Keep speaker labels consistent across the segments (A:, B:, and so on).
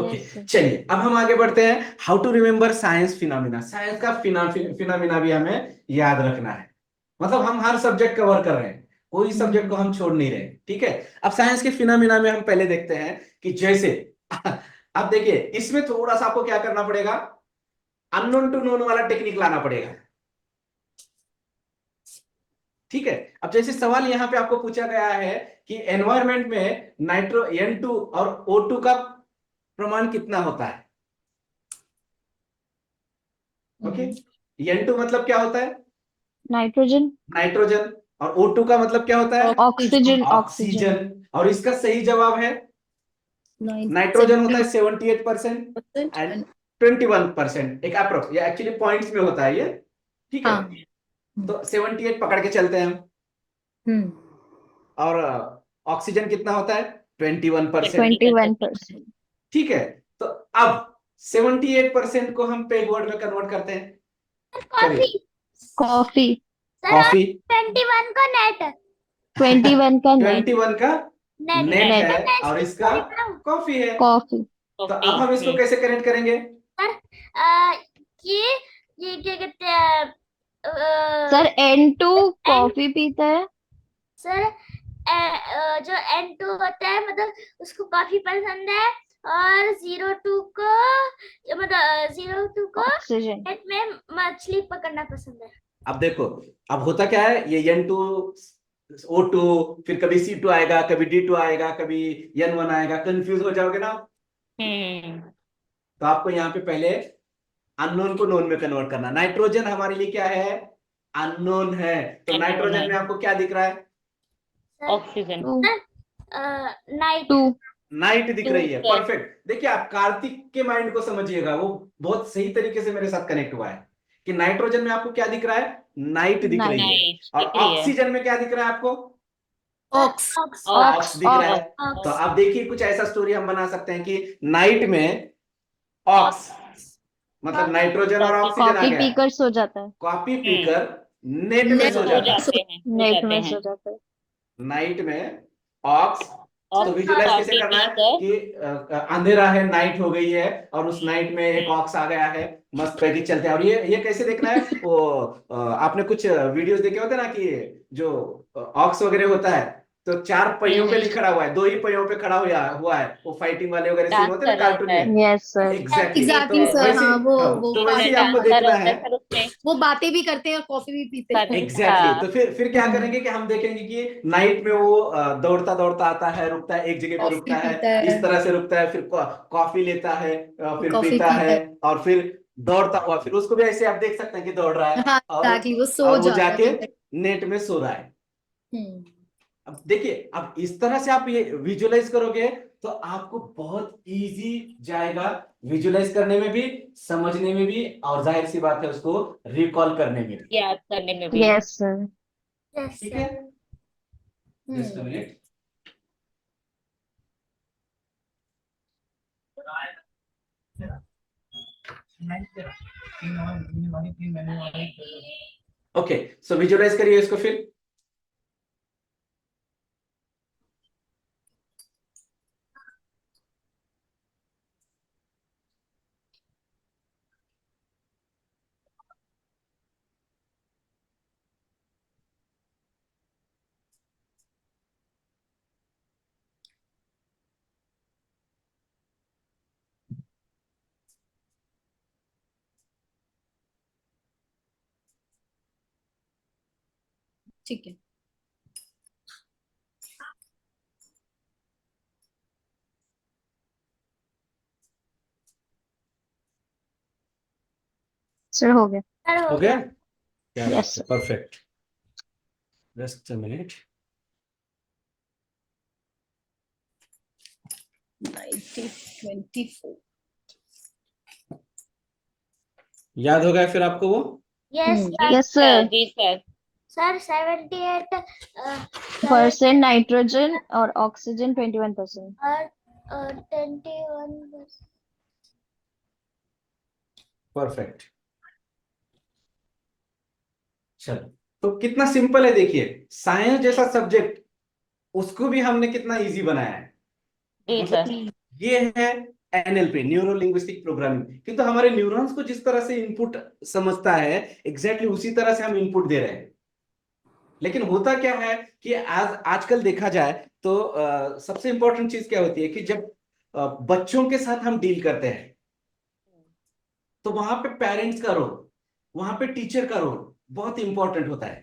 A: Okay
B: yes sir.
A: चलिए अब हम आगे बढ़ते हैं। How to remember science phenomena. Science का फिनोमिना भी हमें याद रखना है। मतलब हम हर सब्जेक्ट कवर कर रहे हैं, कोई सब्जेक्ट को हम छोड़ नहीं रहे, ठीक है। अब साइंस के फिनोमिना में हम पहले देखते हैं कि जैसे अब देखिए इसमें थोड़ा सा आपको क्या करना पड़ेगा, अननोन टू नोन वाला टेक्निक लाना पड़ेगा, ठीक है। अब जैसे सवाल यहां पे आपको पूछा गया है कि एनवायरमेंट में नाइट्रो N2 और O2 का प्रमाण कितना होता है। ओके, N2 मतलब क्या होता है,
B: नाइट्रोजन।
A: नाइट्रोजन, और O2 का मतलब क्या होता है,
B: ऑक्सीजन ऑक्सीजन।
A: ऑक्सीजन। और इसका सही जवाब है, नाइट्रोजन होता है 78% एंड 21% एक अप्रोक्स, ये एक्चुअली पॉइंट्स में होता है ये, ठीक है।
C: हाँ।
A: तो 78 पकड़ के चलते हैं हम।
C: हम्म।
A: और ऑक्सीजन कितना होता है, 21%,
B: 21%।
A: ठीक है। तो अब 78% को हम पेग वर्ड में कन्वर्ट करते हैं,
D: कॉफी।
A: करिए।
B: कॉफी।
D: सर और
A: कॉफी
D: 21 का नेट।
B: 21 का नेट।
A: 21 का
D: नेट
A: नेट
B: नेट।
A: है और इसका
D: सॉरी बताऊं
A: कॉफी है।
B: कॉफी।
A: तो अब हम इसको कैसे कनेक्ट करेंगे,
D: सर ये क्या कहते हैं
B: सर N2 कॉफी पीता है।
D: सर जो N2 होता है मतलब उसको कॉफी पसंद है, और 02 को मतलब 02 को
B: ऑक्सीजन।
D: नेट में मछली पकड़ना पसंद है।
A: अब देखो, अब होता क्या है, ये N2 O2, फिर कभी C2 आएगा, कभी D2 आएगा, कभी N1 आएगा, कंफ्यूज हो जाओगे ना। तो आपको यहाँ पे पहले अननोन को नोन में कन्वर्ट करना। नाइट्रोजन हमारे लिए क्या है, अननोन है। तो नाइट्रोजन में आपको क्या दिख रहा है,
D: oxygen.
B: Two.
D: Night.
B: Two.
A: Night दिख रही है, परफेक्ट। देखिए आप कार्तिक के माइंड को समझिएगा, वो बहुत सही तरीके से मेरे साथ कनेक्ट हुआ है कि नाइट्रोजन में आपको क्या दिख रहा है, नाइट दिख रही है। और ऑक्सीजन में क्या दिख रहा है आपको,
C: ऑक्स।
A: ऑक्स दिख रहा है।
D: ऑक्स।
A: तो अब देखिए कुछ ऐसा स्टोरी हम बना सकते हैं कि नाइट में ऑक्स, मतलब नाइट्रोजन और ऑक्सीजन आ
B: कॉफी
A: गया,
B: पीकर सो जाता है।
A: कॉफी पीकर नेट में
C: नेट
A: सो जाता है।
B: नेट में सो जाता है।
A: नाइट में ऑक्स। तो विजुलाइज कैसे करना है कि अंधेरा है, नाइट हो गई है, और उस नाइट में एक ऑक्स आ गया है, मस्त पैकी चलते हैं। और ये कैसे देखना है, वो आपने कुछ वीडियोस देखे होते हैं ना कि जो ऑक्स वगैरह होता है तो चार पहियों पे नहीं खड़ा हुआ है, दो ही पहियों पे खड़ा हुआ हुआ है, वो फाइटिंग वाले वगैरह सीन होते हैं ना कार्टून में।
B: Yes sir.
A: एग्जैक्टली
C: एग्जैक्टली
A: तो
C: सर।
A: वैसे,
C: हाँ, वो
A: तो वैसे ही
C: पानी
A: आपको देखना है।
C: वो बातें भी करते हैं और कॉफी भी पीते हैं।
A: एग्जैक्टली तो फिर क्या करेंगे कि हम देखेंगे कि नाइट में वो दौड़ता दौड़ता आता है, रुकता है एक जगह पे,
C: कॉफी
A: रुकता है
C: पीता है।
A: इस तरह से, रुकता है, फिर कॉफी लेता है, फिर
C: कॉफी
A: पीता
C: पीता
A: है,
C: है।
A: और फिर दौड़ता हुआ, फिर उसको भी ऐसे आप देख सकते हैं कि दौड़ रहा है,
C: हाँ
A: और
C: एग्जैक्टली, वो सो
A: और वो
C: जाता
A: जाके
C: है।
A: नेट में सो रहा है।
C: हम्म।
A: अब देखिए, अब इस तरह से आप ये विजुलाइज करोगे तो आपको बहुत इजी जाएगा, विजुलाइज करने में भी, समझने में भी, और जाहिर सी बात है उसको रिकॉल करने में भी,
E: याद करने में भी।
B: Yes sir.
A: ठीक है। Just a
C: hmm.
A: Minute. Okay, so visualise करिए इसको फिर।
C: ठीक है।
B: सर हो गया।
D: सर
A: हो
D: हो
A: गया,
D: गया।
A: क्या
B: यस
A: बात है,
B: sir.
A: Perfect. Just a minute.
C: 1924।
A: याद हो गया फिर आपको वो,
D: यस
B: यस सर।
E: जी सर।
D: सर 78
B: परसेंट नाइट्रोजन और ऑक्सीजन 21%।
D: और 21।
A: परफेक्ट। चलो, तो कितना सिंपल है देखिए, साइंस जैसा सब्जेक्ट उसको भी हमने कितना इजी बनाया है।
E: जी
A: मतलब
E: सर।
A: ये है एनएलपी, न्यूरो लिंग्विस्टिक प्रोग्रामिंग। किंतु हमारे न्यूरॉन्स को जिस तरह से इनपुट समझता है एग्जैक्टली उसी तरह से हम इनपुट दे रहे हैं। लेकिन होता क्या है कि आजकल देखा जाए तो सबसे इंपॉर्टेंट चीज क्या होती है कि जब बच्चों के साथ हम डील करते हैं तो वहां पे पेरेंट्स का रोल, वहां पे टीचर का रोल बहुत इंपॉर्टेंट होता है।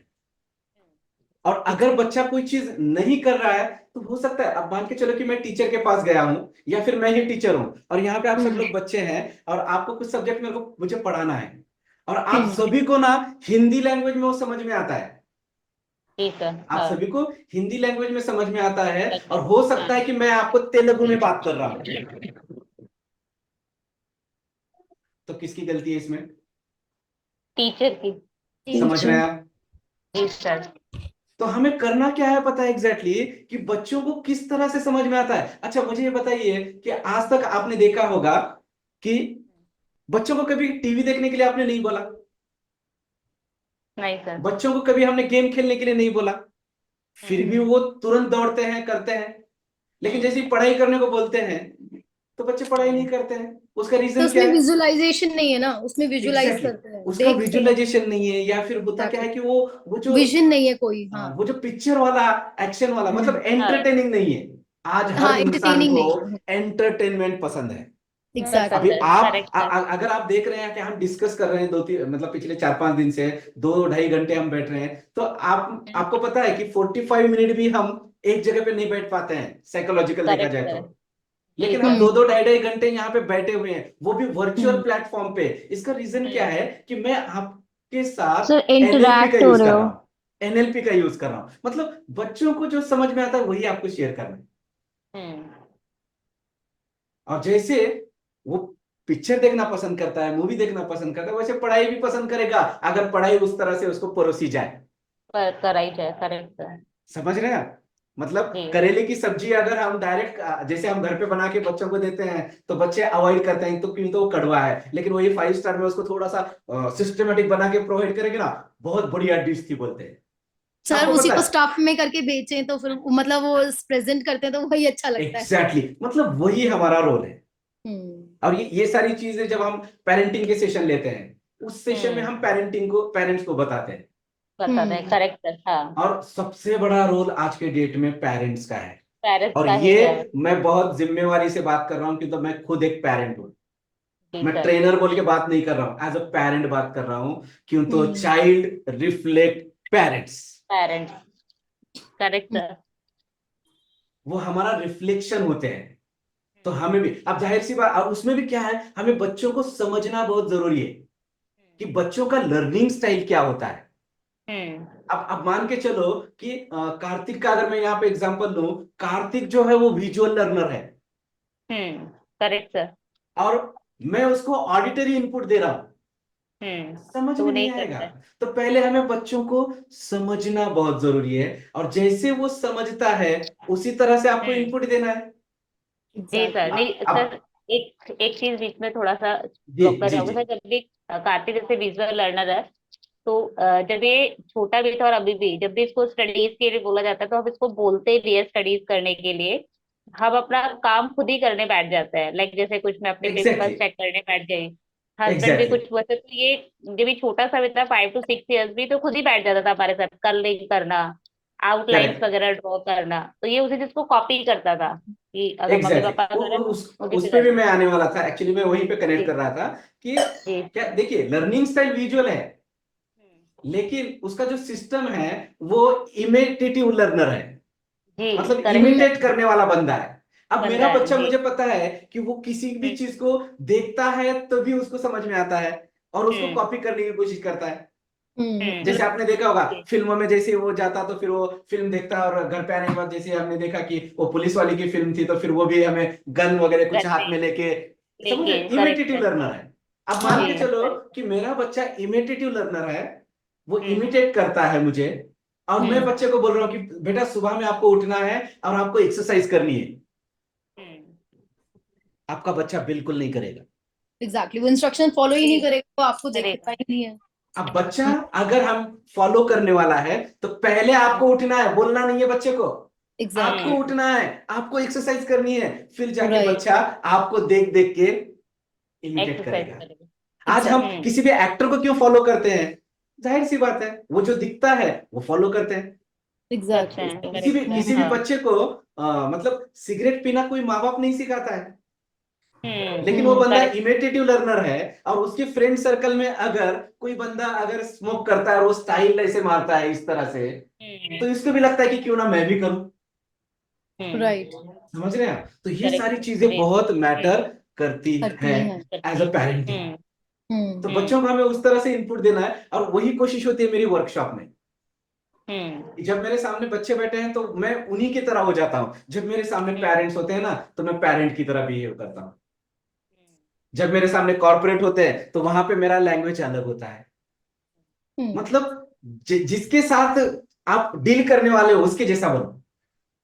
A: और अगर बच्चा कोई चीज नहीं कर रहा है तो हो सकता है, अब मान के चलो कि मैं टीचर के पास गया हूं या फिर मैं ही टीचर हूं और यहाँ पे आप सब लोग बच्चे हैं और आपको कुछ सब्जेक्ट मुझे पढ़ाना है और आप सभी को ना हिंदी लैंग्वेज में वो समझ में आता है।
D: ठीक है,
A: आप
D: हाँ।
A: सभी को हिंदी लैंग्वेज में समझ में आता है और हो सकता है कि मैं आपको तेलुगु में बात कर रहा हूं, तो किसकी गलती है इसमें?
D: टीचर की।
A: समझ रहे हैं आप?
D: जी सर।
A: तो हमें करना क्या है पता है एग्जैक्टली कि बच्चों को किस तरह से समझ में आता है। अच्छा मुझे ये बताइए कि आज तक आपने देखा होगा कि बच्चों को कभी टीवी देखने के लिए आपने नहीं बोला,
D: नहीं सर।
A: बच्चों को कभी हमने गेम खेलने के लिए नहीं बोला, फिर भी वो तुरंत दौड़ते हैं, करते हैं। लेकिन जैसे ही पढ़ाई करने को बोलते हैं तो बच्चे पढ़ाई नहीं करते हैं। उसका
C: तो
A: रीजन क्या
C: उसमें
A: है?
C: विजुअलाइजेशन नहीं है ना, उसमें विजुअलाइज
A: एग्जैक्टली
C: करते हैं,
A: उसका
C: देखते हैं,
A: विजुअलाइजेशन नहीं है या फिर होता क्या है कि वो जो
C: विजन नहीं है कोई। हाँ
A: वो जो पिक्चर वाला एक्शन वाला मतलब एंटरटेनिंग नहीं है। आज हर
C: हाँ,
A: इंसान
C: एंटरटेनिंग
A: को
C: नहीं है।
A: एंटरटेनमेंट पसंद है।
C: एग्जैक्टली।
A: अभी आप
D: करेक्ट सर।
A: अगर आप देख रहे हैं कि हम डिस्कस कर रहे हैं दो तीन मतलब पिछले 4-5 दिन से 2-2.5 घंटे हम बैठ रहे हैं तो आपको पता है कि 45 मिनट भी हम एक जगह पे नहीं बैठ पाते हैं साइकोलॉजिकल देखा
D: करेक्ट
A: जाए
D: सर।
A: तो। लेकिन हम 2-2 ढाई-ढाई घंटे यहाँ पे बैठे हुए हैं, वो भी वर्चुअल प्लेटफॉर्म पे। इसका रीजन क्या है कि मैं आपके साथ
B: सर
A: एनएलपी का
B: इंटरैक्ट हो
A: यूज
B: रहे
A: कर
B: हो।
A: रहा हूँ, एनएलपी का यूज कर रहा हूँ। मतलब बच्चों को जो समझ में आता है वही आपको शेयर करना है। और जैसे वो पिक्चर देखना पसंद करता है, मूवी देखना पसंद करता है, वैसे पढ़ाई भी पसंद करेगा अगर पढ़ाई उस तरह से उसको परोसी जाए।
D: कराई जाए। Correct sir.
A: समझ रहे हैं आप? मतलब
D: जी।
A: करेले की सब्जी अगर हम डायरेक्ट जैसे हम घर पे बना के बच्चों को देते हैं तो बच्चे अवॉइड करते हैं तो क्यों, तो वो कड़वा है। लेकिन वही 5 स्टार में उसको थोड़ा सा सिस्टमेटिक बना के प्रोवाइड करेंगे ना, बहुत बढ़िया डिश थी बोलते हैं।
C: सर
A: आपको
C: उसी
A: पता
C: को
A: है
C: स्टफ में करके बेचें तो फिर मतलब वो प्रेजेंट करते हैं तो वही अच्छा लगता है।
A: एग्जैक्टली मतलब वही हमारा रोल है।
C: हम्म।
A: और ये सारी चीजें जब हम पेरेंटिंग के सेशन लेते हैं उस सेशन में हम पेरेंट्स को बताते हैं।
D: बताते हैं। करेक्ट सर, हाँ।
A: और सबसे बड़ा रोल आज के डेट में पेरेंट्स का है।
D: पेरेंट्स
A: और
D: का ही
A: ये
D: है।
A: मैं बहुत जिम्मेवारी से बात कर रहा हूँ क्योंकि तो मैं खुद एक पेरेंट हूँ।
D: जी
A: मैं
D: सर।
A: ट्रेनर बोल के बात नहीं कर रहा हूँ, एज अ पेरेंट बात कर रहा हूँ। क्यों तो
C: हम्म।
A: Child reflect parents,
D: parents. Correct sir.
A: वो हमारा रिफ्लेक्शन होते हैं। तो हमें भी अब जाहिर सी बात, अब उसमें भी क्या है, हमें बच्चों को समझना बहुत जरूरी है कि बच्चों का लर्निंग स्टाइल क्या होता है। अब मान के चलो कि कार्तिक का अगर मैं यहाँ पे एग्जांपल लूं, कार्तिक जो है वो विजुअल लर्नर है
D: करेक्ट सर।
A: और मैं उसको ऑडिटरी इनपुट दे रहा हूं, समझ
D: तो
A: में
D: नहीं
A: नहीं आएगा।
D: करता है।
A: तो पहले हमें बच्चों को समझना बहुत जरूरी है और जैसे वो समझता है उसी तरह से आपको
D: हम्म
A: इनपुट देना है।
D: जी सर। नहीं
A: अब
D: सर, एक एक चीज बीच में थोड़ा सा
A: जी
D: ब्लॉक कर
A: जी
D: जाऊंगा
A: जी
D: सर। जब भी कार्तिक जैसे विजुअल लर्नर है तो जब ये छोटा भी था और अभी भी जब भी इसको स्टडीज के लिए बोला जाता है तो हम इसको बोलते भी है स्टडीज करने के लिए। हम अपना काम खुद ही करने बैठ जाते हैं। लाइक जैसे कुछ मैं अपने पेपर्स
A: एग्जैक्टली
D: चेक करने बैठ गई, हस्बैंड भी
A: एग्जैक्टली
D: कुछ वैसे। तो ये जब भी छोटा सा भी था 5 to 6 years भी, तो खुद ही बैठ जाता था हमारे साथ कलरिंग करना, आउटलाइंस
A: करेक्ट
D: वगैरह ड्रॉ करना। तो ये उसी चीज को कॉपी करता था कि अगर मम्मी
A: एग्जैक्टली
D: पापा कर रहे हैं तो मुझे भी
A: उस पे भी
D: करना
A: मैं आने वाला था एक्चुअली। मैं वहीं पे कनेक्ट
D: है।
A: कर रहा था कि
D: जी
A: क्या देखिए, लर्निंग स्टाइल विजुअल है लेकिन उसका जो सिस्टम है वो इमिटेटिव लर्नर है,
D: जी।
A: मतलब
D: करेक्ट सर।
A: इमिटेट करने वाला बंदा है। अब
D: बंदा
A: मेरा
D: है
A: बच्चा,
D: जी।
A: मुझे पता है कि वो किसी भी चीज को देखता है तभी उसको समझ में आता है और उसको
D: हम्म
A: कॉपी करने की कोशिश करता है।
D: हम्म
A: जैसे आपने देखा होगा
D: जी
A: फिल्मों में, जैसे वो जाता तो फिर वो फिल्म देखता है और घर पे आने के बाद जैसे हमने देखा कि वो पुलिस वाली की फिल्म थी तो फिर वो भी हमें गन वगैरह कुछ हाथ
D: करते
A: में लेके, समझे,
D: लेके। Correct
A: imitative
D: sir.
A: लर्नर है। अब मान के
D: जी
A: चलो
D: करेक्ट।
A: कि मेरा बच्चा इमिटेटिव लर्नर है, वो
D: हम्म
A: इमिटेट करता है मुझे और मैं
D: हम्म
A: बच्चे को बोल रहा हूँ कि बेटा सुबह में आपको उठना है और आपको एक्सरसाइज करनी है,
D: हम्म
A: आपका बच्चा बिल्कुल नहीं करेगा।
C: एग्जैक्टली, वो इंस्ट्रक्शन फॉलो ही
D: जी
C: नहीं करेगा तो आपको देखता
D: करेगा।
C: ही नहीं है।
A: अब बच्चा अगर हम फॉलो करने वाला है तो पहले आपको उठना है, बोलना नहीं है बच्चे को।
C: एग्जैक्टली
A: आपको उठना है, आपको एक्सरसाइज करनी है, फिर जाके
C: Right.
A: बच्चा आपको देख देख के इमिटेट
D: एक्सरसाइज
A: करेगा।
D: करेगा।
A: आज हम
D: Exactly.
A: किसी भी एक्टर को क्यों फॉलो करते हैं? जाहिर सी बात है, वो जो दिखता है वो फॉलो करते हैं।
C: एग्जैक्टली
D: करते हैं,
A: किसी भी
D: correct है,
A: किसी भी
D: हाँ।
A: बच्चे को मतलब सिगरेट पीना कोई माँ बाप नहीं सिखाता है, लेकिन वो
C: हम्म,
A: बंदा
D: correct.
A: इमिटेटिव लर्नर है, और उसके फ्रेंड सर्कल में अगर कोई बंदा अगर स्मोक करता है और वो स्टाइल ऐसे मारता है इस तरह से, तो इसको भी लगता है कि क्यों ना मैं भी करूं।
C: राइट
A: समझ रहे हैं आप? तो ये
D: Correct.
A: सारी चीजें बहुत मैटर करती
C: करती
A: हैं
C: हैं।
A: As a parenting. तो
C: हम्म
A: बच्चों को हमें उस तरह से इनपुट देना है, और वही कोशिश होती है मेरी वर्कशॉप में। कि जब मेरे सामने बच्चे बैठे हैं तो मैं उन्हीं की तरह हो जाता हूं, जब मेरे सामने पेरेंट्स होते हैं ना तो मैं पेरेंट की तरह बिहेव करता हूं, जब मेरे सामने कॉर्पोरेट होते हैं तो वहां पे मेरा लैंग्वेज अलग होता है। मतलब जिसके साथ आप डील करने वाले हो उसके जैसा बनो,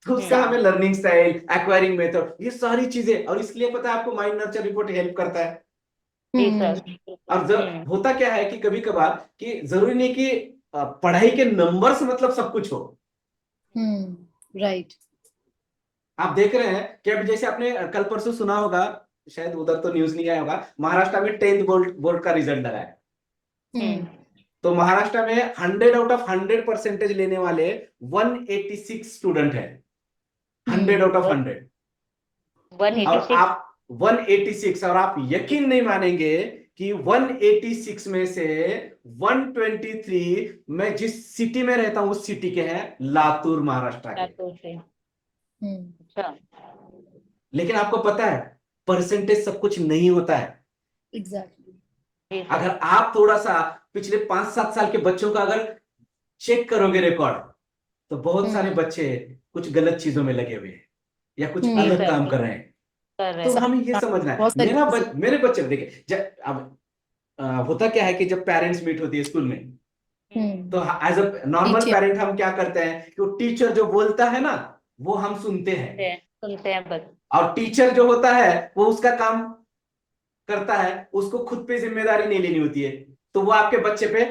A: तो उसका हमें लर्निंग स्टाइल, एक्वायरिंग मेथड, ये सारी चीजें, और इसलिए पता है आपको माइंड नर्चर रिपोर्ट हेल्प करता है।
D: जी सर।
A: अब होता क्या है कि कभी कभार कि जरूरी नहीं कि पढ़ाई के नंबर से मतलब सब कुछ हो।
C: राइट
A: आप देख रहे हैं कि अब जैसे आपने कल परसों सुना होगा, शायद उधर तो न्यूज नहीं आया होगा, महाराष्ट्र में 10th बोर्ड का रिजल्ट लगा है। तो महाराष्ट्र में 100 आउट ऑफ 100 परसेंटेज लेने वाले 186 स्टूडेंट है। 100 आउट ऑफ 100, और
D: 186।
A: आप 186, और आप यकीन नहीं मानेंगे कि 186 में से 123 मैं जिस सिटी में रहता हूं उस सिटी के हैं, लातूर महाराष्ट्र के।
D: लातूर से। अच्छा।
A: लेकिन आपको पता है परसेंटेज सब कुछ नहीं होता है।
C: एग्जैक्टली
D: जी सर।
A: अगर आप थोड़ा सा पिछले 5-7 साल के बच्चों का अगर चेक करोगे रिकॉर्ड, तो बहुत सारे बच्चे कुछ गलत चीजों में लगे हुए हैं या कुछ
D: जी
A: अलग
D: सर,
A: काम कर रहे हैं।
D: कर रहे
A: तो
D: हैं।
A: हमें ये समझना है,
C: बहुत सारी
A: मेरे बच्चे देखिए, अब होता क्या है कि जब पेरेंट्स मीट होती है स्कूल में, तो as a normal
C: Teacher.
A: Parent हम क्या करते हैं कि वो टीचर जो बोलता है ना वो हम सुनते हैं,
D: सुनते हैं बस।
A: और टीचर जो होता है वो उसका काम करता है, उसको खुद पे जिम्मेदारी नहीं लेनी होती है, तो वो आपके बच्चे पे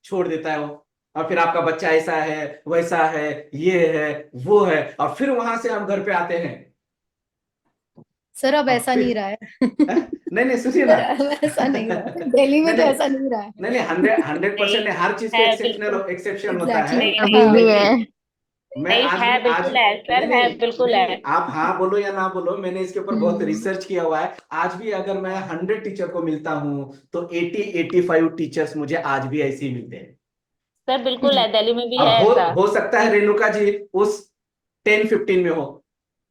A: छोड़ देता है वो, और फिर आपका बच्चा ऐसा है वैसा है ये है वो है, और फिर वहां से हम घर पे आते हैं।
C: सर अब
A: और
C: ऐसा
A: फिर
C: नहीं रहा है
A: नहीं सुनिए ना।
C: सर अब ऐसा नहीं रहा है, दिल्ली में तो ऐसा नहीं रहा है।
A: नहीं 100% नहीं, हर चीज का
D: है
A: एक्सेप्शनल
D: बिल्कुल।
A: एक्सेप्शन होता है।
C: एग्जैक्टली
B: अभी भी है।
A: लेकिन मैं
D: नहीं,
A: आज
D: है
A: भी आज
D: बिल्कुल है
A: नहीं
D: सर, है बिल्कुल है।
A: नहीं, आप हाँ बोलो या ना बोलो, मैंने इसके ऊपर बहुत रिसर्च किया हुआ है। आज भी अगर मैं 100 टीचर को मिलता हूं तो 80-85 टीचर्स मुझे आज भी ऐसे ही मिलते हैं।
D: सर बिल्कुल है, दिल्ली में भी
A: अब
D: है ऐसा।
A: हो सकता है रेणुका जी उस 10-15 में हो।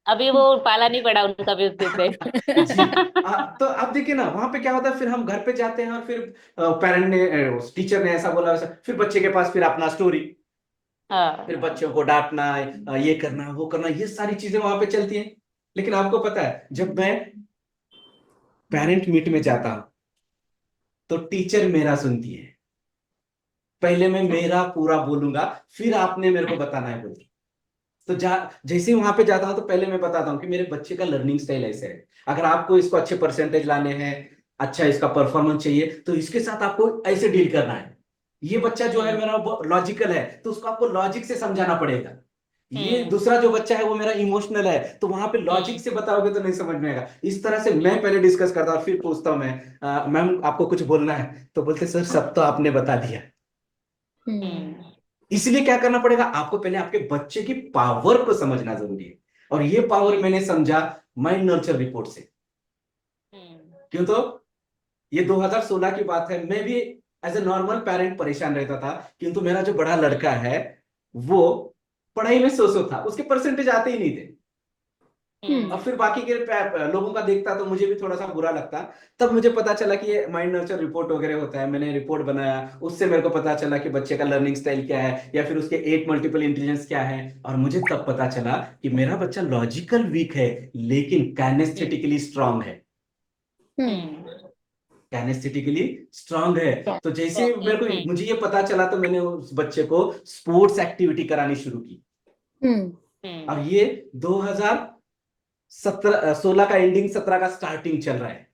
D: अभी वो पाला नहीं पड़ा उनका भी उस पे।
A: जी। तो अब देखिए ना वहां पे क्या होता है, फिर हम घर पे जाते हैं और फिर पेरेंट ने टीचर ने ऐसा बोला वैसा, फिर बच्चे के पास फिर अपना स्टोरी,
D: हाँ।
A: फिर बच्चों को डांटना, ये करना वो करना, ये सारी चीजें वहां पे चलती हैं। लेकिन आपको पता है जब मैं पेरेंट मीट में जाता हूं तो टीचर मेरा सुनती है। पहले मैं मेरा पूरा बोलूंगा, फिर आपने मेरे को बताना है बोल। तो जैसे ही वहां पे जाता हूं तो पहले मैं बताता हूँ कि मेरे बच्चे का लर्निंग स्टाइल ऐसे है, अगर आपको इसको अच्छे परसेंटेज लाने हैं, अच्छा इसका परफॉर्मेंस चाहिए, तो इसके साथ आपको ऐसे डील करना है। ये बच्चा जो है मेरा लॉजिकल है, तो उसको आपको लॉजिक से समझाना पड़ेगा। ये दूसरा जो बच्चा है वो मेरा इमोशनल है, तो वहां पे लॉजिक से बताओगे तो नहीं समझ में आएगा। इस तरह से मैं पहले डिस्कस करता हूँ, फिर पूछता हूँ मैं, मैम आपको कुछ बोलना है? तो बोलते सर सब तो आपने बता दिया। इसलिए क्या करना पड़ेगा, आपको पहले आपके बच्चे की पावर को समझना जरूरी है, और ये पावर मैंने समझा माइंड नर्चर रिपोर्ट से। क्यों? तो ये 2016 की बात है, मैं भी एज ए नॉर्मल पेरेंट परेशान रहता था, किंतु मेरा जो बड़ा लड़का है वो पढ़ाई में सो था, उसके परसेंटेज आते ही नहीं थे। और फिर बाकी के लोगों का देखता तो मुझे भी थोड़ा सा बुरा लगता। तब मुझे पता चला कि ये माइंड नर्चर रिपोर्ट वगैरह होता है, मैंने रिपोर्ट बनाया, उससे मेरे को पता चला कि बच्चे का लर्निंग स्टाइल क्या है, या फिर उसके 8 मल्टीपल इंटेलिजेंस क्या है। और मुझे तब पता चला कि मेरा बच्चा लॉजिकल वीक है लेकिन काइनेस्थेटिकली स्ट्रांग है। काइनेस्थेटिकली स्ट्रांग है। तो जैसे मेरे को मुझे ये पता चला तो मैंने उस बच्चे को स्पोर्ट्स एक्टिविटी करानी शुरू की। और ये 2016 का एंडिंग, 17 का स्टार्टिंग चल रहा है।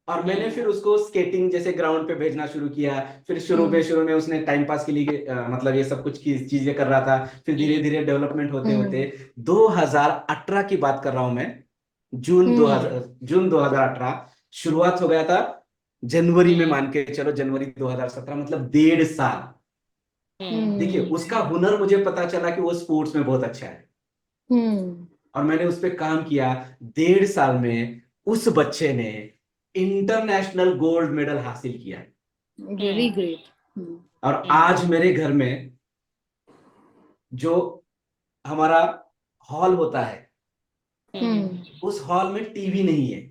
A: और मैंने फिर उसको स्केटिंग जैसे ग्राउंड पे भेजना शुरू किया। फिर शुरू में उसने टाइम पास के लिए मतलब ये सब कुछ की चीजें कर रहा था। फिर धीरे धीरे डेवलपमेंट होते होते 2018 की बात कर रहा हूं मैं, जून 2018 शुरुआत हो गया था। जनवरी में मान के चलो, जनवरी 2017, मतलब 1.5 साल। देखिए उसका हुनर मुझे पता चला कि वो स्पोर्ट्स में बहुत अच्छा है, और मैंने उस पर काम किया। 1.5 साल में उस बच्चे ने इंटरनेशनल गोल्ड मेडल हासिल किया।
C: Very great.
A: और आज मेरे घर में जो हमारा हॉल होता है, उस हॉल में टीवी नहीं है,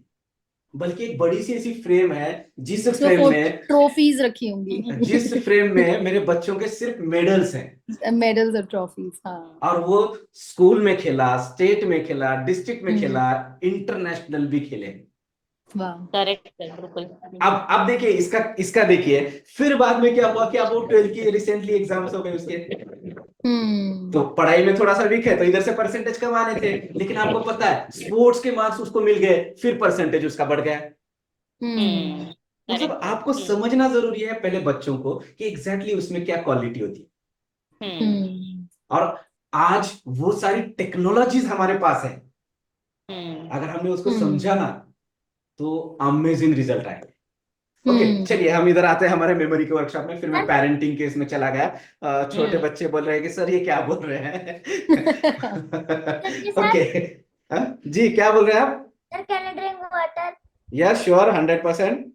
A: बल्कि एक बड़ी सी ऐसी फ्रेम है जिस फ्रेम में
C: ट्रॉफीज रखी होंगी।
A: मेरे बच्चों के सिर्फ मेडल्स हैं,
C: मेडल्स और ट्रॉफीज। हाँ।
A: और वो स्कूल में खेला, स्टेट में खेला, डिस्ट्रिक्ट में खेला, इंटरनेशनल भी खेले।
C: वाह।
D: करेक्ट बिल्कुल।
A: अब देखिए इसका देखिए, फिर बाद में क्या हुआ कि अब वो 12th की रिसेंटली एग्जाम्स हो गए उसके। तो पढ़ाई में थोड़ा सा वीक है, तो इधर से परसेंटेज कम आने थे, लेकिन आपको पता है स्पोर्ट्स के मार्क्स उसको मिल गए, फिर परसेंटेज उसका बढ़ गया। मतलब आपको समझना जरूरी है पहले बच्चों को कि एग्जैक्टली उसमें क्या क्वालिटी होती है। और आज वो सारी टेक्नोलॉजीज हमारे पास है, अगर हमने उसको समझा ना तो अमेजिंग रिजल्ट आएंगे। ओके, चलिए हम इधर आते हैं हमारे मेमोरी के वर्कशॉप में। फिर मैं पेरेंटिंग के इसमें चला गया। छोटे बच्चे बोल रहे हैं कि सर ये क्या बोल रहे हैं। ओके, जी क्या बोल रहे हैं आप?
E: Sir, can I drink water?
A: Yes sure, 100%।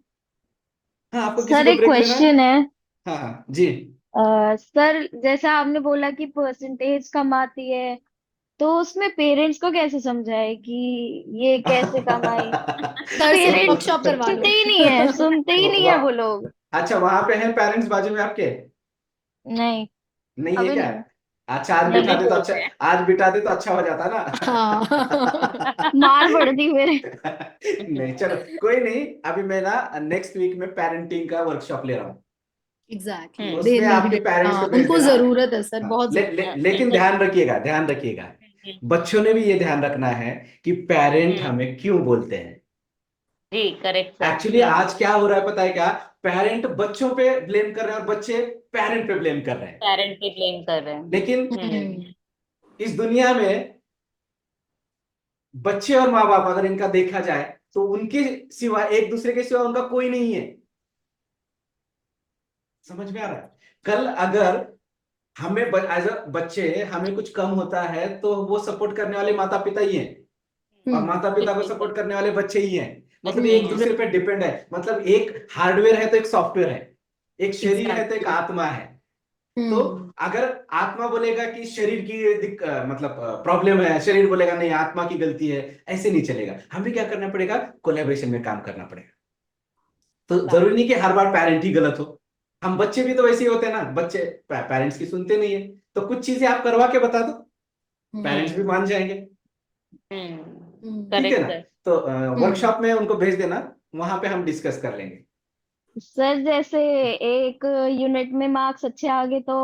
A: हाँ, आपको किसी
B: सर
A: को
B: एक
A: ब्रेक लेना है?
B: क्वेश्चन है।
A: हाँ हाँ जी।
B: सर जैसा आपने बोला कि परसेंटेज कम आती है, तो उसमें पेरेंट्स को कैसे समझाए कि ये कैसे कमाए?
C: सर से
B: पेरेंट्स
C: वर्कशॉप करवा लो।
B: सुनते ही नहीं है, सुनते ही नहीं है वो लोग।
A: अच्छा, वहां पे हैं पेरेंट्स बाजू में आपके?
B: नहीं,
A: नहीं है
B: अभी
A: क्या?
B: नहीं।
A: अच्छा, आज
B: नहीं,
A: बिठा दे तो
D: बोलते
A: अच्छा,
D: हैं।
A: आज बिठा दे तो अच्छा हो जाता ना।
C: हाँ।
B: मार पड़ती मेरे।
A: नहीं, चलो कोई नहीं। अभी मैं ना नेक्स्ट वीक में पेरेंटिंग का वर्कशॉप ले रहा हूँ,
C: एग्जैक्टली।
A: उसमें आपके पेरेंट्स को भेज
C: उनको
A: देना।
C: जरूरत है सर,
A: हाँ,
C: बहुत
A: लेकिन ध्यान रखिएगा, ध्यान रखिएगा, बच्चों ने भी ये ध्यान रखना है कि पेरेंट हमें क्यों बोलते हैं।
D: जी करेक्ट सर।
A: एक्चुअली आज क्या हो रहा है पता है क्या? पेरेंट बच्चों पे ब्लेम कर रहे हैं और बच्चे पेरेंट पे ब्लेम कर रहे हैं।
D: पेरेंट पे ब्लेम कर रहे हैं।
A: लेकिन इस दुनिया में बच्चे और माँ बाप अगर इनका देखा जाए तो उनके सिवा, एक दूसरे के सिवा उनका कोई नहीं है। समझ में आ रहा है? कल अगर हमें एज अ बच्चे हमें कुछ कम होता है तो वो सपोर्ट करने वाले माता पिता ही हैं, और माता पिता को सपोर्ट करने वाले बच्चे ही हैं। मतलब ये एक दूसरे पे डिपेंड है। मतलब एक हार्डवेयर है तो एक सॉफ्टवेयर है, एक शरीर है तो एक आत्मा है। तो अगर आत्मा बोलेगा कि शरीर की मतलब प्रॉब्लम है, शरीर बोलेगा नहीं आत्मा की गलती है, ऐसे नहीं चलेगा। हमें क्या करना पड़ेगा? कोलैबोरेशन में काम करना पड़ेगा। तो जरूरी नहीं कि हर बार पेरेंट ही गलत हो। हम बच्चे भी तो वैसे ही होते हैं ना, बच्चे पेरेंट्स की सुनते नहीं है, तो कुछ चीजें आप करवा के बता दो, पेरेंट्स भी मान जाएंगे। ठीक है
D: करेक्ट
A: ना?
D: सर।
A: तो वर्कशॉप में उनको भेज देना, वहां पे हम डिस्कस कर लेंगे।
B: सर जैसे एक यूनिट में मार्क्स अच्छे आ गए तो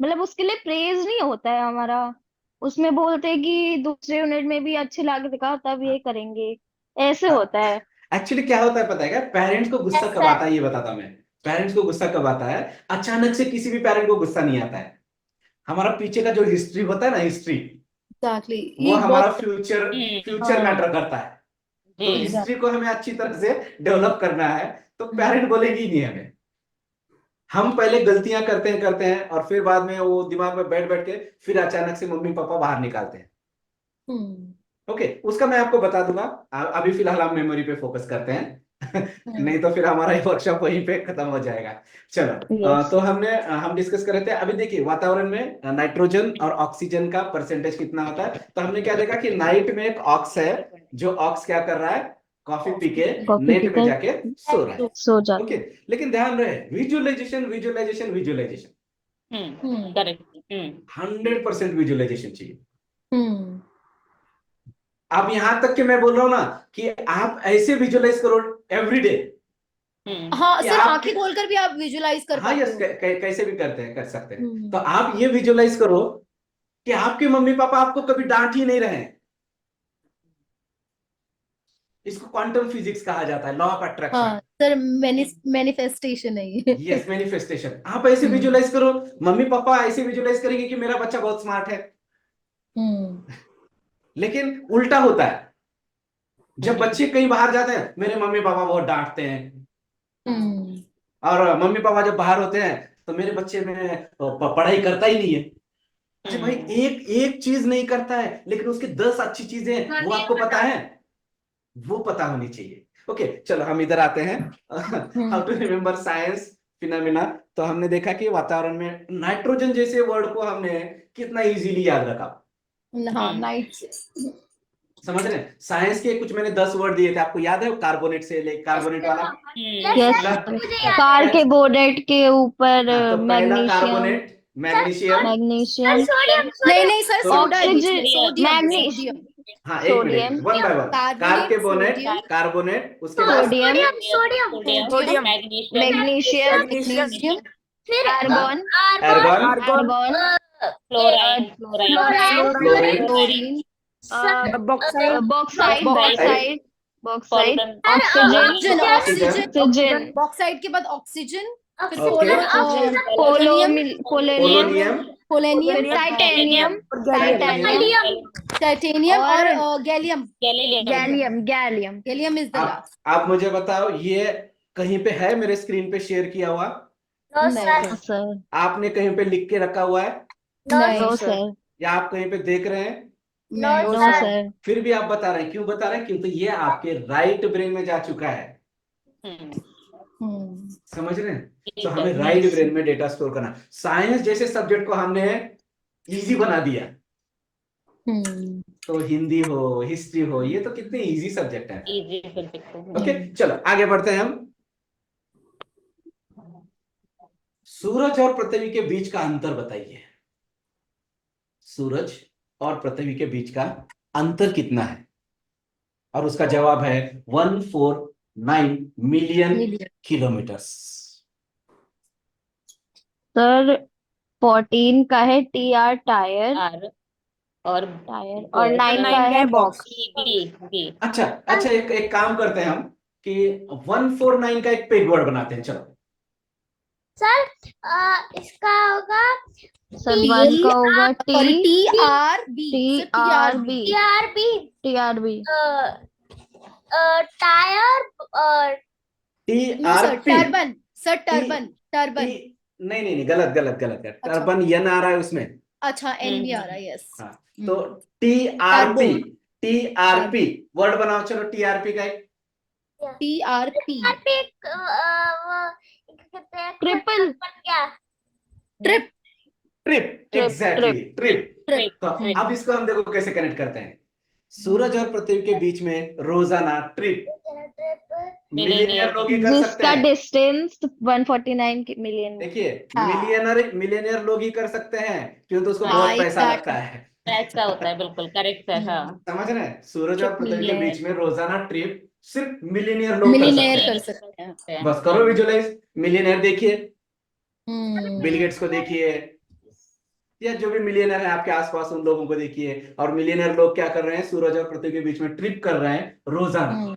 B: मतलब उसके लिए प्रेज नहीं होता है हमारा, उसमें बोलते हैं कि दूसरे यूनिट में भी अच्छे ला के दिखाओ तब ये करेंगे, ऐसे होता है।
A: एक्चुअली क्या होता है पता है क्या? पेरेंट्स को गुस्सा
E: Yes,
A: कब
E: sir.
A: आता है ये बताता हूं मैं। पेरेंट्स को गुस्सा कब आता है? अचानक से किसी भी पेरेंट को गुस्सा नहीं आता है। हमारा पीछे का जो हिस्ट्री होता है ना, हिस्ट्री,
C: एग्जैक्टली।
A: वो
C: ये
A: हमारा
C: बहुत
A: फ्यूचर फ्यूचर
B: हाँ,
A: मैटर करता है। तो
D: जी
A: हिस्ट्री को हमें अच्छी तरह से डेवलप करना है, तो पेरेंट बोलेगी ही नहीं हमें। हम पहले गलतियां करते हैं और फिर बाद में वो दिमाग में बैठ बैठ के फिर अचानक से मम्मी पापा बाहर निकालते हैं। ओके, उसका मैं आपको बता दूंगा। अभी फिलहाल हम मेमोरी पे फोकस करते हैं। नहीं तो फिर हमारा ये वर्कशॉप वहीं पे खत्म हो जाएगा। चलो,
B: यस।
A: तो हम डिस्कस कर रहे थे। अभी देखिए वातावरण में नाइट्रोजन और ऑक्सीजन का परसेंटेज कितना होता है। तो हमने क्या देखा कि नाइट में एक ऑक्स है, जो ऑक्स क्या कर रहा है? कॉफी पी के
B: कॉफी
A: नेट में
B: पीकर
A: जाके सो रहा है।
B: सो जाते
A: ओके, लेकिन ध्यान रहे, visualisation visualisation visualisation,
D: correct.
A: 100% visualisation चाहिए। अब यहां तक कि मैं बोल रहा हूं ना कि आप ऐसे विजुअलाइज करो एवरीडे
C: हाँ
A: कि
C: सर,
A: आप,
C: आंखें खोलकर भी आप विजुलाइज कर
A: हाँ
C: पाते
A: यस,
C: हो।
A: कैसे भी करते हैं, कर सकते हैं। तो आप ये विजुअलाइज करो कि आपके मम्मी पापा आपको कभी डांट ही नहीं रहे हैं। इसको क्वांटम फिजिक्स कहा जाता है, लॉ ऑफ अट्रैक्शन।
C: हाँ सर, मैनिफेस्टेशन है ये।
A: Yes, manifestation. आप ऐसे विजुलाइज करो, मम्मी पापा ऐसे विजुलाइज करेंगे कि मेरा बच्चा बहुत स्मार्ट है, लेकिन उल्टा होता है। जब बच्चे कहीं बाहर जाते हैं, मेरे मम्मी पापा बहुत डांटते हैं, और मम्मी पापा जब बाहर होते हैं तो मेरे बच्चे में पढ़ाई करता ही नहीं है। अच्छा भाई, एक एक चीज नहीं करता है, लेकिन उसकी 10 अच्छी चीजें वो आपको पता है, वो पता होनी चाहिए। ओके, चलो हम इधर आते हैं। How to remember science phenomena. तो हमने देखा कि वातावरण में नाइट्रोजन जैसे वर्ड को हमने कितना इजीली याद रखा।
C: हाँ, नाइट।
A: समझ रहे हैं? साइंस के कुछ मैंने 10 वर्ड दिए थे, आपको याद है? कार्बोनेट से ले, कार्बोनेट वाला।
B: यस, कार के बोनेट के ऊपर
A: हाँ, तो पहला
B: मैग्नीशियम,
A: कार्बोनेट, मैग्नीशियम।
B: मैग्नीशियम,
C: नहीं सर,
A: तो-
C: सोडा है,
B: ऑक्सीजन,
C: सोडियम,
B: मैग्नीशियम,
C: सोडियम।
A: हाँ, एक minute,
B: sodium,
A: one by one. Carbonate,
C: sodium,
A: carbonate, उसके बाद
B: sodium,
D: sodium, magnesium,
B: magnesium, argon,
A: argon,
B: argon,
D: fluoride,
A: chlorine,
C: chlorine,
B: bauxite,
A: bauxite,
B: bauxite,
C: oxygen,
B: oxygen,
C: बॉक्साइड के बाद ऑक्सीजन, फिर
A: okay,
B: polonium,
C: polonium,
B: titanium,
C: titanium और
B: और
C: gallium.
B: Gallium.
C: Gallium is the last.
A: आप मुझे बताओ, ये कहीं पे है मेरे स्क्रीन पे शेयर किया हुआ?
C: नहीं
B: सर,
A: आपने कहीं पे लिख के रखा हुआ है,
B: नो सर,
A: या आप कहीं पे देख रहे हैं?
B: No sir.
A: फिर भी आप बता रहे हैं, क्यों बता रहे हैं? क्योंकि ये आपके राइट ब्रेन में जा चुका है। समझ रहे हैं? तो हमें राइट ब्रेन में डेटा स्टोर करना। साइंस जैसे सब्जेक्ट को हमने इजी बना दिया, तो हिंदी हो, हिस्ट्री हो, ये तो कितने इजी सब्जेक्ट है।
D: Easy subject.
A: ओके, चलो आगे बढ़ते हैं हम। सूरज और पृथ्वी के बीच का अंतर बताइए। सूरज और पृथ्वी के बीच का अंतर कितना है? और उसका जवाब है 149 मिलियन किलोमीटर्स।
B: सर 14 का है TR टायर,
D: और
B: टायर, और 9 का है बॉक्स।
D: बी।
A: अच्छा, एक काम करते हैं हम कि 149 का एक पेग वर्ड बनाते हैं। चलो
E: सर, इसका होगा
B: सर 1 का होगा
C: TRB,
B: TRB,
E: tyre,
A: TRP।
C: Turban sir, turban.
A: नहीं, गलत। टर्बन एन आ रहा है उसमें।
C: अच्छा, एन भी आ रहा है, यस।
A: हाँ, तो TRP वर्ड बनाओ। चलो TRP का एक
C: TRP,
B: triple,
C: trip,
A: exactly, trip.
C: Trip.
A: तो अब इसको हम देखो कैसे कनेक्ट करते हैं। सूरज और पृथ्वी के बीच में रोजाना ट्रिप मिलियनियर लोग ही कर सकते
B: जिसका
A: हैं।
B: Distance 149 million.
A: देखिए,
C: हाँ।
A: मिलियनियर लोग ही कर सकते हैं, क्यों? तो उसको बहुत पैसा लगता है।
D: ऐसा होता है, बिल्कुल करेक्ट है। हाँ,
A: समझ रहे हैं? सूरज और पृथ्वी के
C: मिलियनियर।
A: बीच में रोजाना ट्रिप सिर्फ मिलियनियर लोग कर
C: मिलियनेयर
A: सकते
C: कर
A: हैं।
C: सकते हैं।
A: बस करो विजुलाइज। मिलियनियर देखिए,
C: हम्म।
A: बिल गेट्स को देखिए, या जो भी मिलियनर है आपके आसपास उन लोगों को देखिए। और मिलियनर लोग क्या कर रहे हैं? सूरज और पृथ्वी के बीच में ट्रिप कर रहे हैं रोजाना।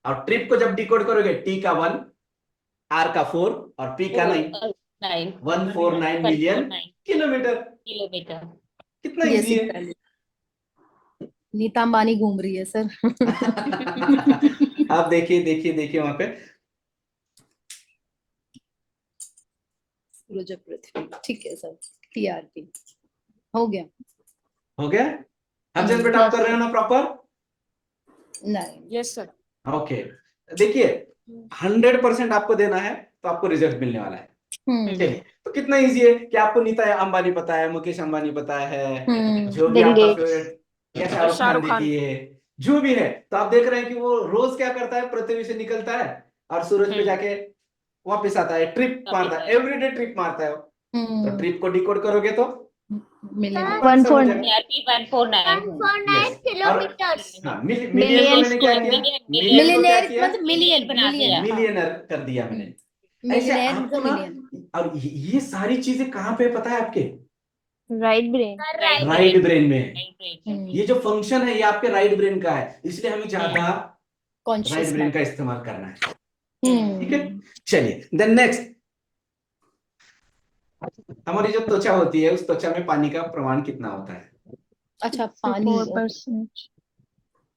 A: और ट्रिप को जब डिकोड करोगे, T का 1, R का 4 और P का 9, 149 मिलियन किलोमीटर। कितना
C: ये
A: इजी है।
C: सिंपल। नीता अंबानी घूम रही है सर।
A: आप देखिए वहां पे।
C: सूरज और पृथ्वी, ठीक है सर। TRP हो गया।
A: हर्षद बेटा, आप कर रहे हो ना प्रॉपर?
C: नहीं,
B: यस सर।
A: ओके, देखिए 100% आपको देना है तो आपको रिजल्ट मिलने वाला है। चलिए, तो कितना इजी है कि आपको नीता अंबानी पता है, मुकेश अंबानी पता है, जो भी
B: बिल
A: आपका
B: गेट्स,
A: फेवरेट, या शाहरुख खान देखिए, जो भी है। तो आप देख रहे हैं कि वो रोज क्या करता है? पृथ्वी से निकलता है और सूरज पे जाके वापस आता है, ट्रिप मारता है, एवरीडे ट्रिप मारता है। तो ट्रिप को डिकोड करोगे तो
C: मिलियन,
E: 149 किलोमीटर्स।
A: मिलियन को मैंने क्या किया? मिलियन को क्या किया?
C: मतलब मिलियन
D: बना दिया।
A: मिलियनर कर दिया मैंने। ऐसे
C: मिलियन
A: आपको ना, और ये सारी चीजें कहाँ पे पता है आपके?
B: Right brain.
A: राइट ब्रेन में है।
C: हम्म,
A: ये जो फंक्शन है ये आपके राइट ब्रेन का है, इसलिए हमें ज्यादा
C: कॉन्शियस
A: राइट ब्रेन का इस्तेमाल करना है। ठीक है,
C: हम्म,
A: चलिए देन नेक्स्ट। हमारी जो त्वचा होती है उस त्वचा में पानी का प्रमाण कितना होता है?
C: अच्छा पानी
B: 64%।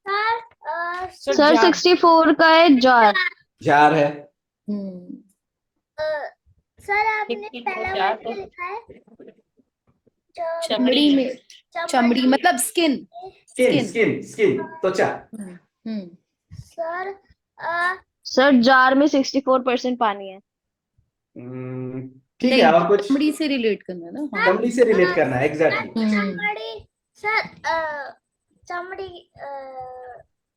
E: सर
B: सर 64 का है जार।
A: जार है।
C: हम्म,
E: सर आपने
D: 64
E: पहला
D: जार
E: वर्ड क्या
D: तो
E: लिखा है?
C: चमड़ी में, चमड़ी मतलब skin,
A: skin
C: skin.
A: Skin skin त्वचा।
C: हम्म,
E: सर
B: सर जार में 64% पानी है।
A: ठीक है,
C: नहीं
A: और कुछ?
C: चमड़ी से रिलेट करना है ना। हाँ
A: चमड़ी से रिलेट करना है, एग्जैक्टली।
E: चमड़ी सर चमड़ी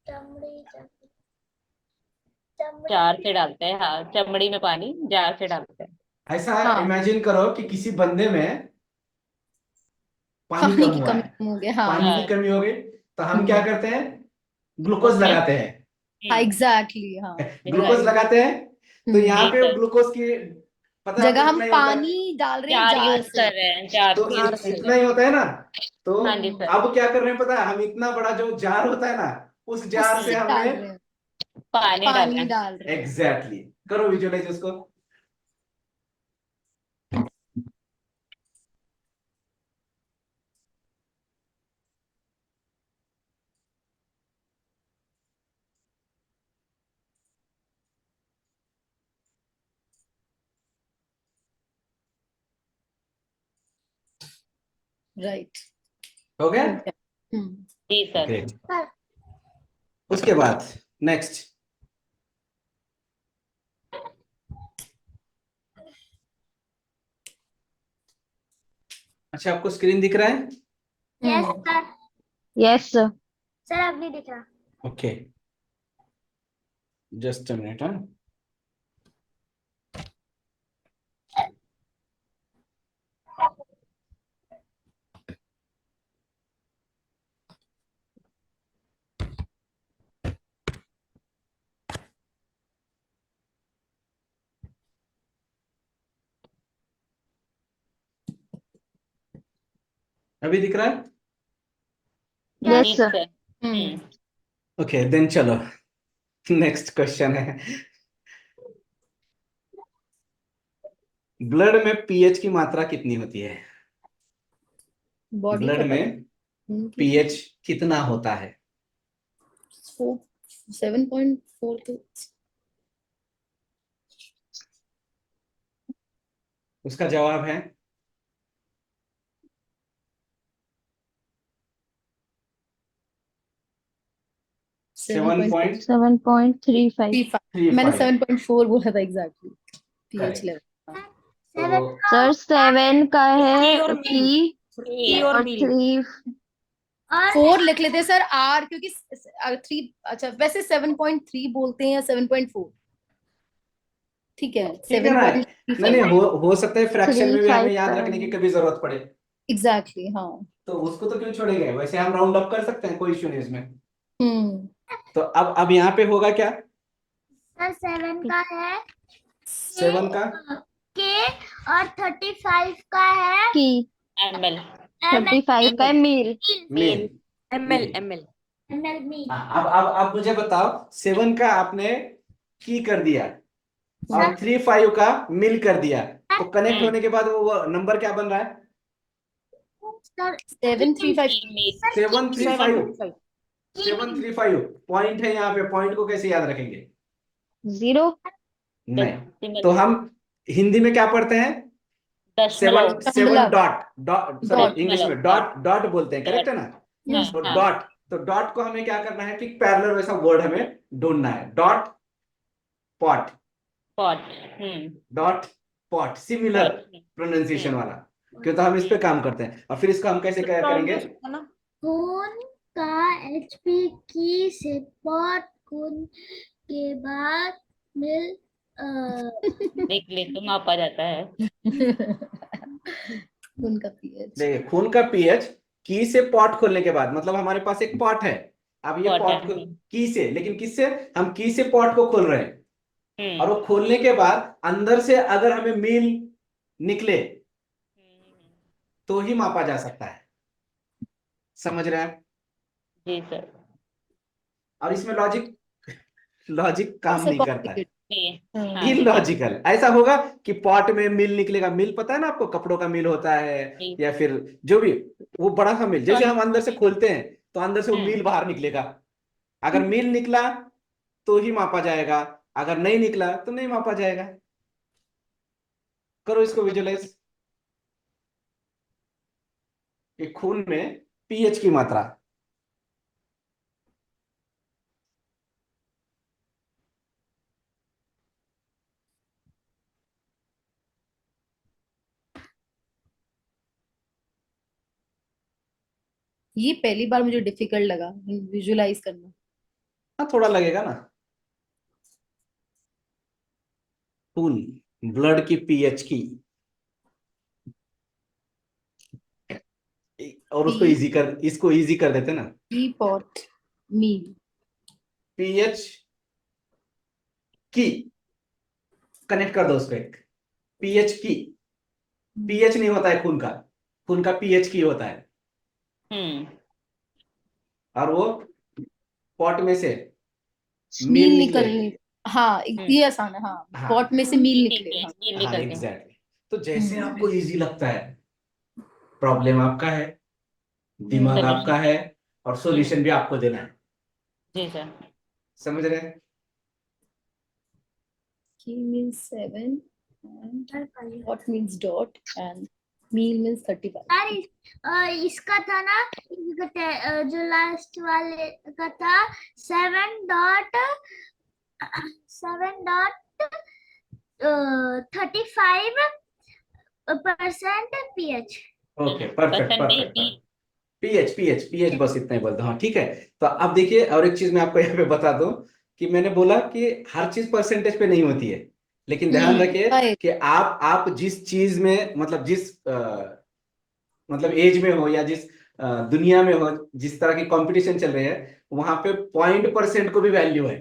E: चमड़ी चमड़ी
D: जार से डालते हैं, हाँ चमड़ी में पानी जार से डालते हैं।
A: ऐसा
C: हाँ
A: इमेजिन करो कि किसी बंदे में पानी
C: पानी
A: कम
C: की
A: हुआ
C: कमी
A: है,
C: हो गया। हाँ
A: पानी की कमी हो गई, तो हम क्या करते हैं? ग्लूकोज
D: उसमें
A: लगाते हैं।
C: हाँ एग्जैक्टली हाँ
A: ग्लूकोज
C: right।
A: लगाते हैं, तो यहाँ
D: जी
A: पे
D: सर,
A: ग्लूकोज की, पता है आपको
C: जगह हम
A: कितना ही होता है?
C: पानी डाल रहे हैं
D: जार
C: जार
D: यूज
C: से।
D: कर रहे हैं, जार
A: तो
D: यूज कर
A: इतना
D: रहे
A: ही होता है ना। तो
D: हैं। हाँ जी सर,
A: अब क्या कर रहे हैं पता है? हम इतना बड़ा जो जार होता है ना, उस जार से
C: उससे डाल
A: हमने
C: रहे हैं,
D: पानी डाल रहे
C: पानी
D: हैं।
C: डाल रहे हैं।
A: एग्जैक्टली करो विजुअलाइज उसको।
C: राइट
A: हो गया?
C: हो गया।
D: जी सर।
A: ग्रेट। उसके बाद नेक्स्ट। अच्छा, आपको स्क्रीन दिख रहा है?
E: Yes sir.
B: Yes sir.
E: Sir अब नहीं दिख रहा।
A: Okay, just a minute. हाँ, अभी दिख रहा है?
B: यस
D: जी
B: सर।
D: सर।
A: ओके देन चलो, नेक्स्ट क्वेश्चन है। ब्लड में पीएच की मात्रा कितनी होती है?
C: बॉडी
A: ब्लड
C: का
A: में पीएच कितना होता है?
C: 7.4
A: उसका जवाब है 7.35।
B: 7.35।
C: मैंने 7.4 बोला था exactly pH
A: correct.
C: Level.
E: Seven
B: sir 7 का है की और
D: और
B: 3।
E: और
C: 4 लिख लेते हैं सर आर, क्योंकि 3 अच्छा वैसे 7.3 बोलते हैं या 7.4 ठीक है
A: ठीक है ना? नहीं नहीं,
C: 7.35
A: हो सकता है फ्रैक्शन में भी हमें
B: 3.5
A: याद
B: का
A: रखने की
B: है।
A: कभी जरूरत पड़े,
C: एग्जैक्टली हाँ।
A: तो उसको तो क्यों छोड़ेंगे? वैसे हम राउंड अप कर सकते हैं, कोई इश्यू नहीं इसमें।
C: हम्म
A: तो अब यहाँ पे होगा क्या?
E: सर 7 का है
A: 7 का
E: के और 35 का है
B: की
D: एमएल
B: 35 का है मील।
A: मील।
F: एमएल
A: मील।
F: एमएल
E: एमएल मी।
A: अब मुझे बताओ, 7 का आपने की कर दिया और
E: सर
A: 35 का मिल कर दिया, तो कनेक्ट होने के बाद वो नंबर क्या बन रहा है?
E: सर
C: 735
A: 735।
F: 735
A: 735 पॉइंट है यहाँ पे, पॉइंट को कैसे याद रखेंगे?
B: 0।
A: नहीं, तो हम हिंदी में क्या पढ़ते हैं?
D: दशमलव।
A: 7 dot dot, sorry
C: dot
A: English में
D: डॉट
A: डॉट डॉट बोलते हैं, करेक्ट है ना?
D: हाँ
A: तो
D: हाँ
A: डॉट, तो डॉट को हमें क्या करना है कि पैरेलल वैसा वर्ड हमें ढूंढना है। Dot pot,
D: pot.
A: Dot pot, similar
D: pot.
A: Pronunciation वाला, क्यों? तो हम इस पे काम करते हैं। और फिर इसको हम कैसे क्या करेंगे?
E: खून का एचपी की से पॉट खून के बाद मिल
D: देख ले तो मापा जाता है।
C: उनका पीएच
A: देखिए, खून का पीएच की से पॉट खोलने के बाद, मतलब हमारे पास एक पॉट है, अब ये
D: पॉट है।
A: पॉट को की से, लेकिन किससे? हम की से पॉट को खोल रहे हैं, और वो खोलने के बाद अंदर से अगर हमें मील निकले तो ही मापा जा सकता है। समझ रहे हैं?
D: जी सर।
A: और इसमें लॉजिक काम
C: ऐसे
A: नहीं करता है,
C: complicated।
D: नहीं,
C: हाँ।
D: हाँ, नहीं,
A: इलॉजिकल। ऐसा होगा कि पॉट में मिल निकलेगा, मिल पता है ना आपको, कपड़ों का मिल होता है
D: नहीं।
A: या फिर जो भी, वो बड़ा सा मिल, जैसे हम अंदर से खोलते हैं तो अंदर से वो
D: हम्म।
A: मिल बाहर निकलेगा। अगर मिल निकला तो ही मापा जाएगा, अगर नहीं निकला तो नहीं मापा जाएगा। करो इसको विजुअलाइज कि खून में पीएच की मात्रा।
C: ये पहली बार मुझे डिफिकल्ट लगा विजुलाइज करना।
A: हाँ, थोड़ा लगेगा ना। खून, ब्लड की पीएच की, और उसको इसको इजी कर देते ना।
C: पी पॉट मील
A: पीएच की, कनेक्ट कर दो उसको एक, पीएच की। पीएच नहीं होता है खून का पीएच की होता है।
D: हम्म।
A: और वो पॉट में से
C: मील
A: मील निकले।
C: निकलने। हाँ ये आसान है। हाँ
A: हाँ।
C: पॉट में से मील
D: ठीक
C: निकले।
D: है,
C: हाँ।
D: ये
A: हाँ
D: निकलते हैं।
A: एग्जैक्टली। तो जैसे आपको इजी लगता है, प्रॉब्लम आपका है, दिमाग
D: Solution।
A: आपका है, और सॉल्यूशन भी आपको देना है।
D: जी सर।
A: समझ रहे हैं?
C: Key means 7 and what means dot and meal means 35।
E: Sir इसका था ना, जो लास्ट वाले का था 7.35% pH।
A: Okay, perfect
D: percent
A: perfect.
D: B.
A: PH बस इतना ही बोलता हूँ। हाँ ठीक है। तो अब देखिए, और एक चीज मैं आपको यहाँ पे बता दूं कि मैंने बोला कि हर चीज परसेंटेज पे नहीं होती है, लेकिन ध्यान रखिए
C: right।
A: कि आप जिस चीज में, मतलब जिस मतलब एज में हो, या जिस दुनिया में हो, जिस तरह की कंपटीशन चल रही है, वहां पे पॉइंट परसेंट को भी वैल्यू है।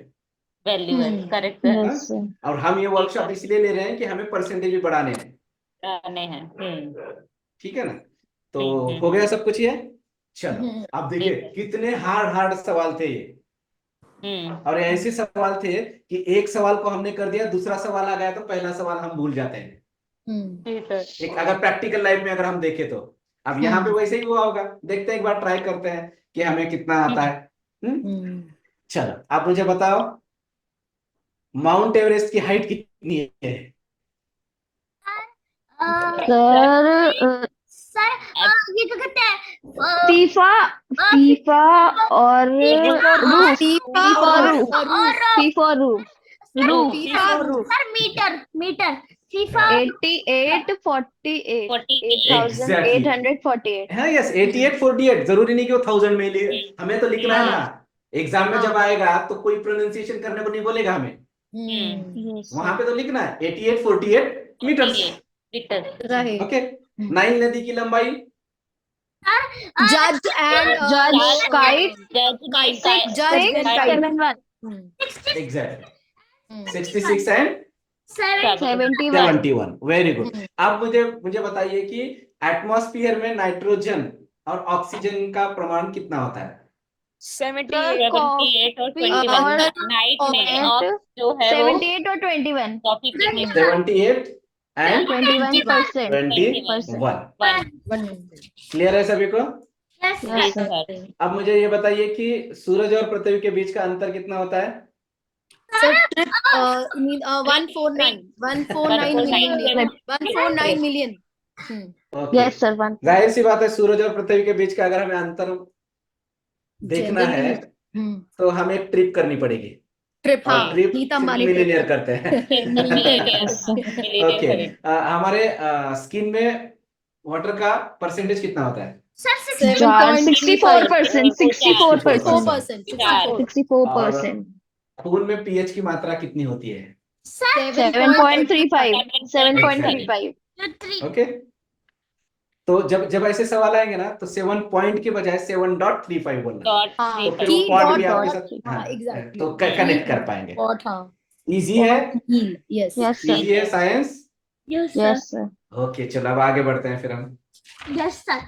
D: वैल्यू है, करेक्ट सर।
A: हाँ?
B: Yes sir.
A: और हम ये वर्कशॉप इसलिए ले रहे हैं कि हमें परसेंटेज भी बढ़ाने हैं।
D: नहीं है।
A: ठीक है ना? तो
D: हम्म।
A: हो गया सब कुछ ये। चलो
C: हम्म।
A: अब
D: जी
A: देखिए
D: सर।
A: कितने हार्ड हार्ड सवाल थे ये।
D: हम्म।
A: और ऐसे सवाल थे कि एक सवाल को हमने कर दिया, दूसरा सवाल आ गया तो पहला सवाल हम भूल जाते हैं।
D: जी सर।
A: एक अगर प्रैक्टिकल लाइफ में अगर हम देखें तो, अब यहाँ पे वैसे ही हुआ होगा। देखते हैं, एक बार ट्राई करते हैं कि हमें कितना आता है। चलो आप मुझे बताओ, माउंट एवरेस्ट की हाइट कितनी है?
B: सर
E: सर ये तो कहते हैं
B: फीफा फीफा और roof
C: FIFA
B: FIFA roof
E: sir metre FIFA
B: 88 48
A: Exactly.
B: 8848।
A: हाँ यस, 8848। जरूरी नहीं कि वो 1000 में लिए, हमें तो लिखना है ना। एग्जाम में जब आएगा तो कोई प्रोनाउंसिएशन करने को नहीं बोलेगा हमें,
B: यस
A: वहां पे तो लिखना है 8848 मीटर्स।
C: राइट।
A: ओके। नाइल नदी की लंबाई,
C: जज एंड
B: जज काइट
C: जज
B: 671
A: एग्जैक्टली 66 एंड
B: 71।
A: 71। Very good. अब मुझे बताइए कि एटमॉस्फेयर में नाइट्रोजन और ऑक्सीजन का प्रमाण कितना होता है?
D: 78 और 21
B: और
D: नाइट में ऑफ जो है वो
B: 78 और 21
D: कॉफी पीने में
A: 78 एंड
B: 21%।
A: 21। क्लियर है सभी को?
B: Yes sir.
A: अब मुझे ये बताइए कि सूरज और पृथ्वी के बीच का अंतर कितना होता है?
C: Sir trip 149 million.
A: Okay.
B: Yes sir 1।
A: जाहिर सी बात है, सूरज और पृथ्वी के बीच का अगर हमें अंतर देखना है तो हमें ट्रिप करनी पड़ेगी।
C: ट्रिप
A: और ट्रिप
C: नीता
A: सिर्फ
C: अंबानी
A: मिलीनियर करते हैं। ओके। हमारे स्किन में वाटर का परसेंटेज कितना होता है?
B: 64%।
A: और
B: 64%।
A: खून में पीएच की मात्रा कितनी होती है?
B: 7.35। 7.35।
A: ओके। तो जब ऐसे सवाल आएंगे ना, तो 7 पॉइंट के बजाय 7.35 बोलना, तो फिर वो पॉइंट भी आपके साथ, हाँ, तो कनेक्ट कर पाएंगे। इजी है?
C: यस
B: यस
A: इजी है साइंस?
B: Yes sir.
A: ओके चलो अब आगे बढ़ते हैं फिर हम।
E: 10 साल